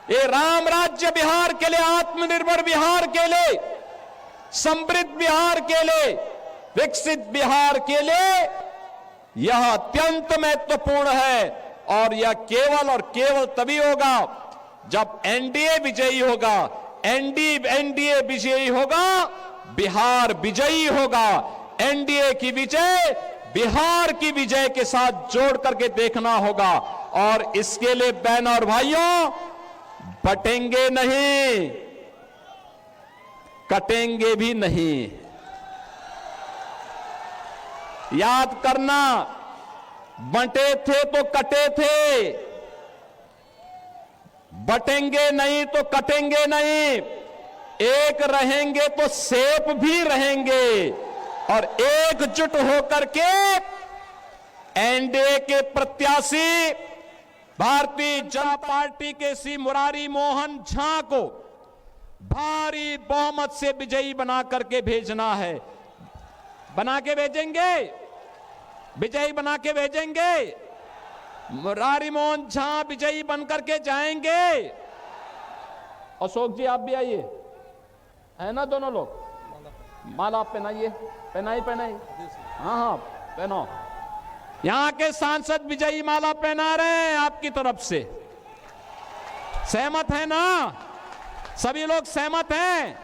ये राम राज्य बिहार के लिए, आत्मनिर्भर बिहार के लिए, समृद्ध बिहार के लिए, विकसित बिहार के लिए यह अत्यंत महत्वपूर्ण है। और यह केवल और केवल तभी होगा जब एनडीए विजयी होगा। एनडीए विजयी होगा, बिहार विजयी होगा। एनडीए की विजय बिहार की विजय के साथ जोड़ करके देखना होगा। और इसके लिए बहनों और भाइयों, बटेंगे नहीं, कटेंगे भी नहीं। याद करना, बंटे थे तो कटे थे, बटेंगे नहीं तो कटेंगे नहीं। एक रहेंगे तो सेफ भी रहेंगे। और एकजुट होकर के एनडीए के प्रत्याशी भारतीय जनता पार्टी के श्री मुरारी मोहन झा को भारी बहुमत से विजयी बना करके भेजना है। बना के भेजेंगे, विजयी बना के भेजेंगे। मुरारी मोहन झा विजयी बनकर के जाएंगे। अशोक जी आप भी आइए, है ना दोनों लोग। माला आप पहनाइए, पहनाई हाँ हाँ पहनो। यहां के सांसद विजयी माला पहना रहे हैं आपकी तरफ से। सहमत है ना? सभी लोग सहमत हैं?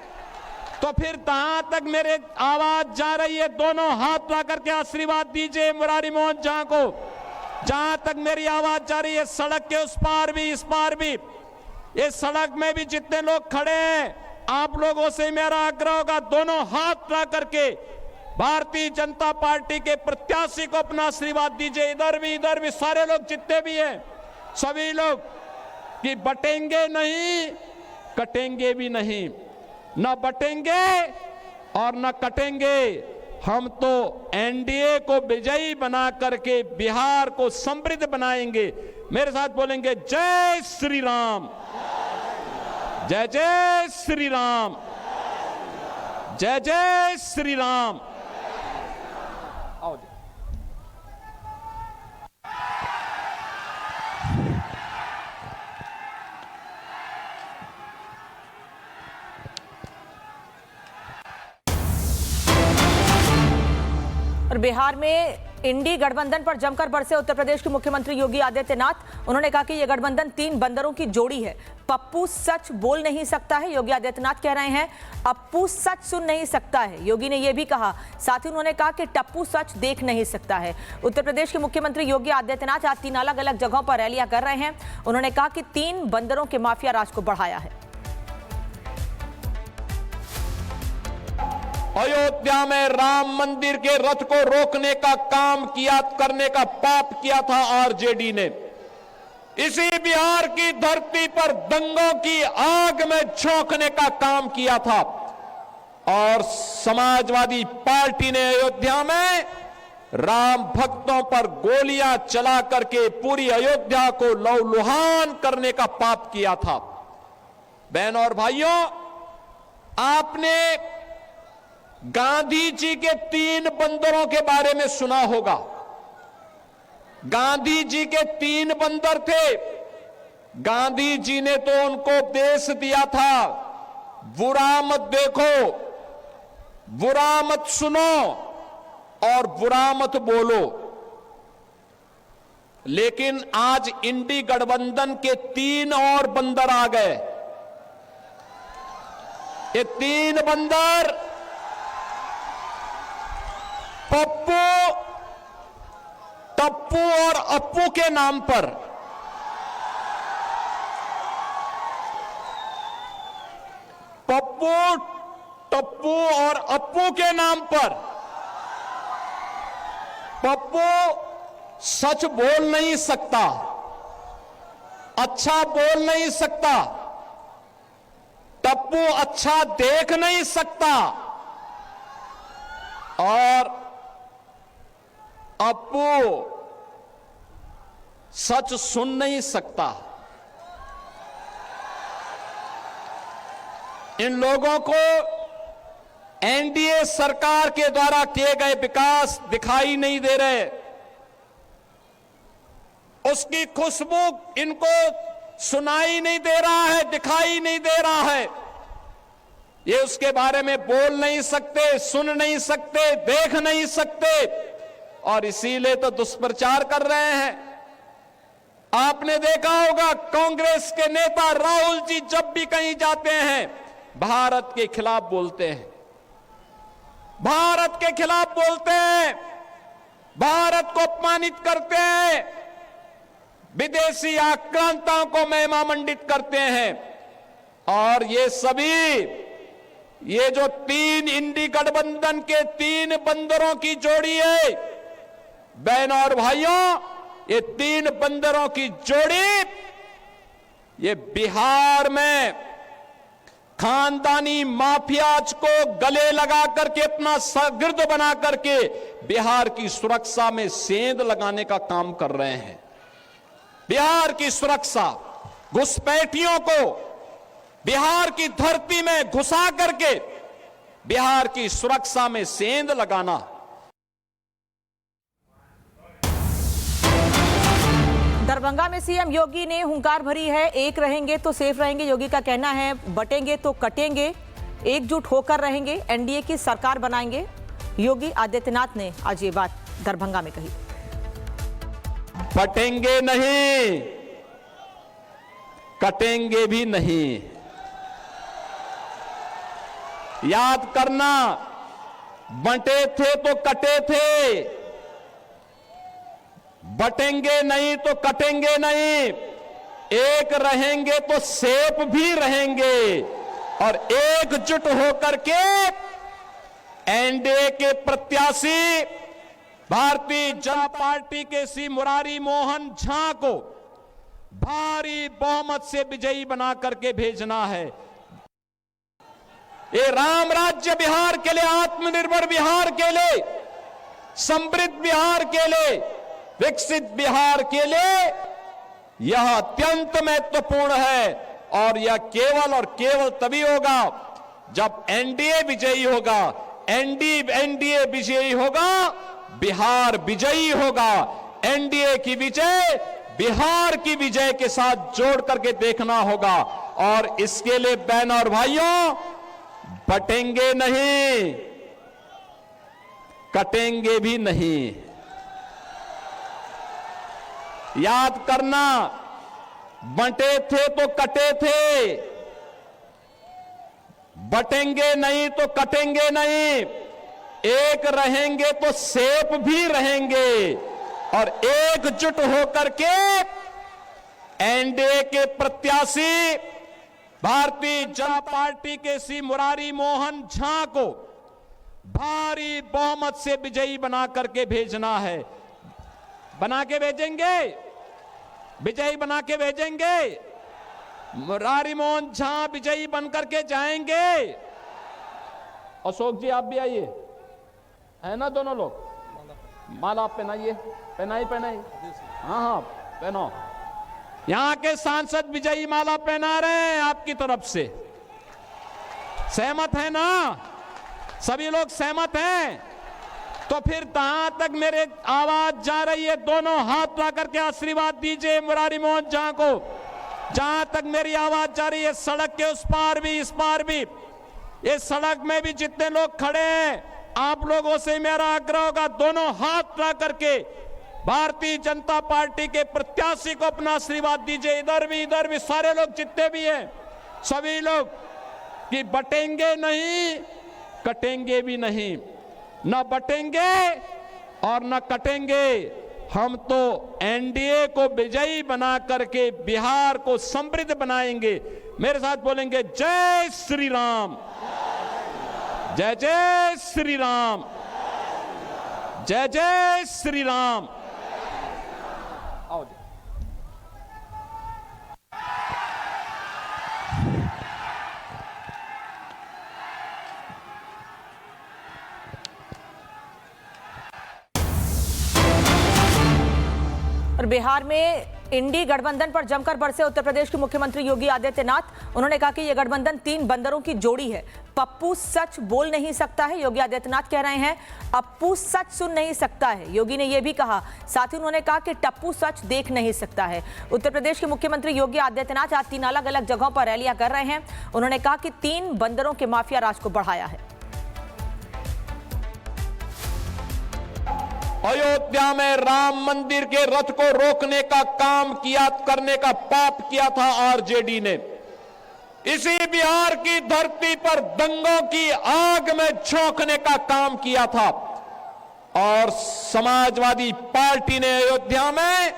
तो फिर जहां तक मेरे आवाज जा रही है, दोनों हाथ ला करके आशीर्वाद दीजिए मुरारी मोहन झा को। जहां तक मेरी आवाज जा रही है, सड़क के उस पार भी इस पार भी, ये सड़क में भी जितने लोग खड़े हैं, आप लोगों से मेरा आग्रह होगा, दोनों हाथ ला करके भारतीय जनता पार्टी के प्रत्याशी को अपना आशीर्वाद दीजिए। इधर भी सारे लोग जितने भी हैं, सभी लोग, कि बटेंगे नहीं, कटेंगे भी नहीं। न बटेंगे और न कटेंगे। हम तो एनडीए को विजयी बना करके बिहार को समृद्ध बनाएंगे। मेरे साथ बोलेंगे, जय श्री राम, जय जय श्री राम, जय जय श्री राम। आओ जी। और बिहार में इंडी गठबंधन पर जमकर बरसे उत्तर प्रदेश के मुख्यमंत्री योगी आदित्यनाथ। उन्होंने कहा कि यह गठबंधन 3 बंदरों की जोड़ी है। पप्पू सच बोल नहीं सकता है, योगी आदित्यनाथ कह रहे हैं। अप्पू सच सुन नहीं सकता है, योगी ने यह भी कहा। साथ ही उन्होंने कहा कि टप्पू सच देख नहीं सकता है। उत्तर प्रदेश के मुख्यमंत्री योगी आदित्यनाथ आज 3 अलग अलग जगहों पर रैलियां कर रहे हैं। उन्होंने कहा कि 3 बंदरों के माफिया राज को बढ़ाया है। अयोध्या में राम मंदिर के रथ को रोकने का काम किया, करने का पाप किया था आरजेडी ने। इसी बिहार की धरती पर दंगों की आग में झोंकने का काम किया था। और समाजवादी पार्टी ने अयोध्या में राम भक्तों पर गोलियां चला करके पूरी अयोध्या को लहूलुहान करने का पाप किया था। बहनों और भाइयों, आपने गांधी जी के 3 बंदरों के बारे में सुना होगा। गांधी जी के 3 बंदर थे। गांधी जी ने तो उनको उपदेश दिया था, बुरा मत देखो, बुरा मत सुनो और बुरा मत बोलो। लेकिन आज इंडी गठबंधन के 3 और बंदर आ गए। ये 3 बंदर पप्पू, टप्पू और अप्पू के नाम पर पप्पू, टप्पू और अप्पू के नाम पर पप्पू सच बोल नहीं सकता, अच्छा बोल नहीं सकता, टप्पू अच्छा देख नहीं सकता और अप्पू सच सुन नहीं सकता। इन लोगों को एनडीए सरकार के द्वारा किए गए विकास दिखाई नहीं दे रहे। उसकी खुशबू इनको सुनाई नहीं दे रहा है, दिखाई नहीं दे रहा है। ये उसके बारे में बोल नहीं सकते, सुन नहीं सकते, देख नहीं सकते, और इसीलिए तो दुष्प्रचार कर रहे हैं। आपने देखा होगा कांग्रेस के नेता राहुल जी जब भी कहीं जाते हैं भारत के खिलाफ बोलते हैं, भारत के खिलाफ बोलते हैं, भारत को अपमानित करते हैं, विदेशी आक्रांताओं को महिमा मंडित करते हैं। और ये सभी, ये जो तीन इंडी गठबंधन के तीन बंदरों की जोड़ी है, बहनों और भाइयों, ये तीन बंदरों की जोड़ी ये बिहार में खानदानी माफियाज को गले लगा करके, अपना शागिर्द बना करके बिहार की सुरक्षा में सेंध लगाने का काम कर रहे हैं। बिहार की सुरक्षा, घुसपैठियों को बिहार की धरती में घुसा करके बिहार की सुरक्षा में सेंध लगाना। दरभंगा में सीएम योगी ने हुंकार भरी है, एक रहेंगे तो सेफ रहेंगे। योगी का कहना है बटेंगे तो कटेंगे, एकजुट होकर रहेंगे, एनडीए की सरकार बनाएंगे। योगी आदित्यनाथ ने आज ये बात दरभंगा में कही। बटेंगे नहीं, कटेंगे भी नहीं। याद करना, बंटे थे तो कटे थे, बटेंगे नहीं तो कटेंगे नहीं, एक रहेंगे तो सेफ भी रहेंगे, और एकजुट होकर के एनडीए के प्रत्याशी भारतीय जनता पार्टी के श्री मुरारी मोहन झा को भारी बहुमत से विजयी बना करके भेजना है। ये राम राज्य बिहार के लिए, आत्मनिर्भर बिहार के लिए, समृद्ध बिहार के लिए, विकसित बिहार के लिए यह अत्यंत महत्वपूर्ण है। और यह केवल और केवल तभी होगा जब एनडीए विजयी होगा। एनडीए विजयी होगा, बिहार विजयी होगा। एनडीए की विजय बिहार की विजय के साथ जोड़ करके देखना होगा। और इसके लिए बहनों और भाइयों, बटेंगे नहीं, कटेंगे भी नहीं। याद करना, बंटे थे तो कटे थे, बटेंगे नहीं तो कटेंगे नहीं, एक रहेंगे तो सेफ भी रहेंगे, और एकजुट होकर के एनडीए के प्रत्याशी भारतीय जनता पार्टी के श्री मुरारी मोहन झा को भारी बहुमत से विजयी बना करके भेजना है। बना के भेजेंगे, विजयी बना के भेजेंगे। मुरारी मोहन झा विजयी बनकर के जाएंगे। अशोक जी आप भी आइए, है ना दोनों लोग? माला पहनाइए, पहनाई। हाँ, पहनो। यहां के सांसद विजयी माला पहना रहे हैं आपकी तरफ से। सहमत है ना? सभी लोग सहमत हैं? तो फिर जहां तक मेरे आवाज जा रही है, दोनों हाथ ला करके आशीर्वाद दीजिए मुरारी मोहन झा को। जहां तक मेरी आवाज जा रही है, सड़क के उस पार भी इस पार भी, ये सड़क में भी जितने लोग खड़े हैं, आप लोगों से मेरा आग्रह होगा, दोनों हाथ ला करके भारतीय जनता पार्टी के प्रत्याशी को अपना आशीर्वाद दीजिए। इधर भी सारे लोग जितने भी हैं, सभी लोग, कि बटेंगे नहीं, कटेंगे भी नहीं। न बटेंगे और न कटेंगे। हम तो एनडीए को विजयी बना करके बिहार को समृद्ध बनाएंगे। मेरे साथ बोलेंगे, जय श्री राम, जय जय श्री राम, जय जय श्री राम। आओ जी। और बिहार में इंडी गठबंधन पर जमकर बरसे उत्तर प्रदेश के मुख्यमंत्री योगी आदित्यनाथ। उन्होंने कहा कि यह गठबंधन 3 बंदरों की जोड़ी है। पप्पू सच बोल नहीं सकता है, योगी आदित्यनाथ कह रहे हैं। अप्पू सच सुन नहीं सकता है, योगी ने यह भी कहा। साथ ही उन्होंने कहा कि टप्पू सच देख नहीं सकता है। उत्तर प्रदेश के मुख्यमंत्री योगी आदित्यनाथ आज 3 अलग अलग जगहों पर रैलियां कर रहे हैं। उन्होंने कहा कि 3 बंदरों के माफिया राज को बढ़ाया है। अयोध्या में राम मंदिर के रथ को रोकने का काम करने का पाप किया था आरजेडी ने। इसी बिहार की धरती पर दंगों की आग में झोंकने का काम किया था और समाजवादी पार्टी ने अयोध्या में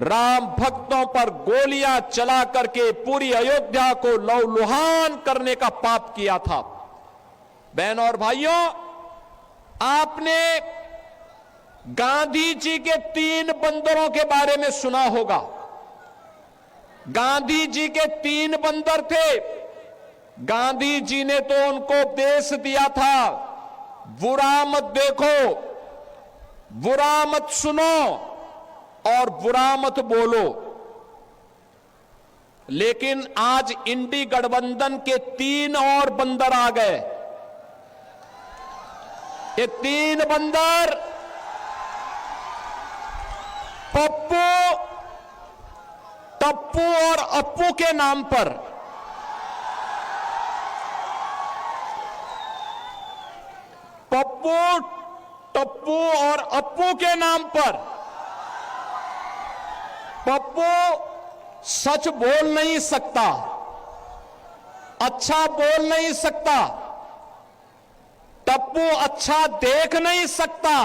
राम भक्तों पर गोलियां चला करके पूरी अयोध्या को लहूलुहान करने का पाप किया था। बहनों और भाइयों, आपने गांधी जी के 3 बंदरों के बारे में सुना होगा। गांधी जी के 3 बंदर थे। गांधी जी ने तो उनको उपदेश दिया था, बुरा मत देखो, बुरा मत सुनो और बुरा मत बोलो। लेकिन आज इंडी गठबंधन के 3 और बंदर आ गए। ये 3 बंदर पप्पू, टप्पू और अप्पू के नाम पर पप्पू, टप्पू और अप्पू के नाम पर पप्पू सच बोल नहीं सकता, अच्छा बोल नहीं सकता, टप्पू अच्छा देख नहीं सकता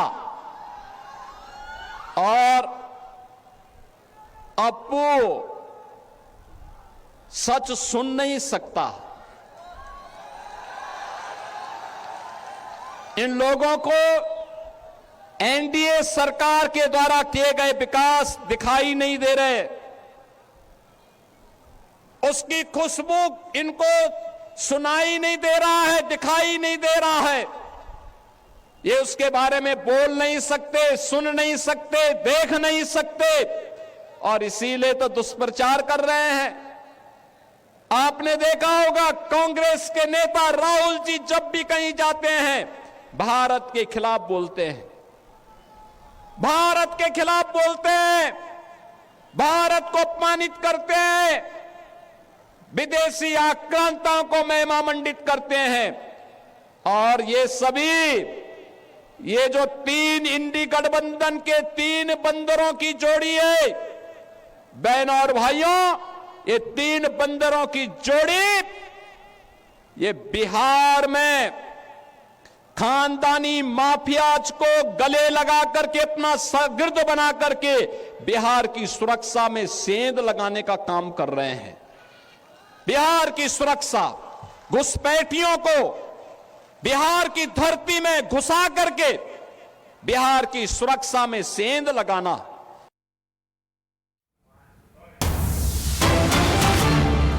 और अप्पू सच सुन नहीं सकता। इन लोगों को एनडीए सरकार के द्वारा किए गए विकास दिखाई नहीं दे रहे। उसकी खुशबू इनको सुनाई नहीं दे रहा है, दिखाई नहीं दे रहा है। ये उसके बारे में बोल नहीं सकते, सुन नहीं सकते, देख नहीं सकते और इसीलिए तो दुष्प्रचार कर रहे हैं। आपने देखा होगा कांग्रेस के नेता राहुल जी जब भी कहीं जाते हैं भारत के खिलाफ बोलते हैं, भारत के खिलाफ बोलते हैं, भारत को अपमानित करते हैं, विदेशी आक्रांताओं को महिमा मंडित करते हैं। और ये सभी ये जो 3 इंडी गठबंधन के 3 बंदरों की जोड़ी है, बहनों और भाइयों, ये 3 बंदरों की जोड़ी ये बिहार में खानदानी माफियाज को गले लगा करके अपना शागिर्द बना करके बिहार की सुरक्षा में सेंध लगाने का काम कर रहे हैं। बिहार की सुरक्षा, घुसपैठियों को बिहार की धरती में घुसा करके बिहार की सुरक्षा में सेंध लगाना।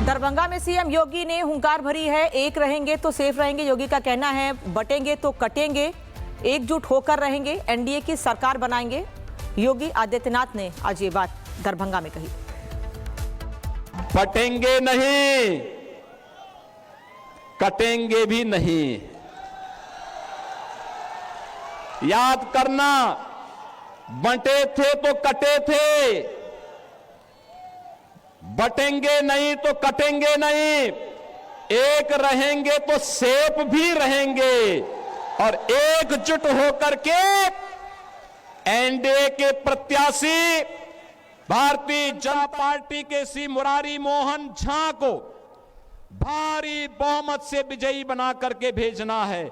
दरभंगा में सीएम योगी ने हुंकार भरी है, एक रहेंगे तो सेफ रहेंगे। योगी का कहना है बटेंगे तो कटेंगे, एकजुट होकर रहेंगे, एनडीए की सरकार बनाएंगे। योगी आदित्यनाथ ने आज ये बात दरभंगा में कही। बटेंगे नहीं, कटेंगे भी नहीं। याद करना, बंटे थे तो कटे थे, बटेंगे नहीं तो कटेंगे नहीं, एक रहेंगे तो सेफ भी रहेंगे और एकजुट होकर के एनडीए के प्रत्याशी भारतीय जनता पार्टी के श्री मुरारी मोहन झा को भारी बहुमत से विजयी बना करके भेजना है।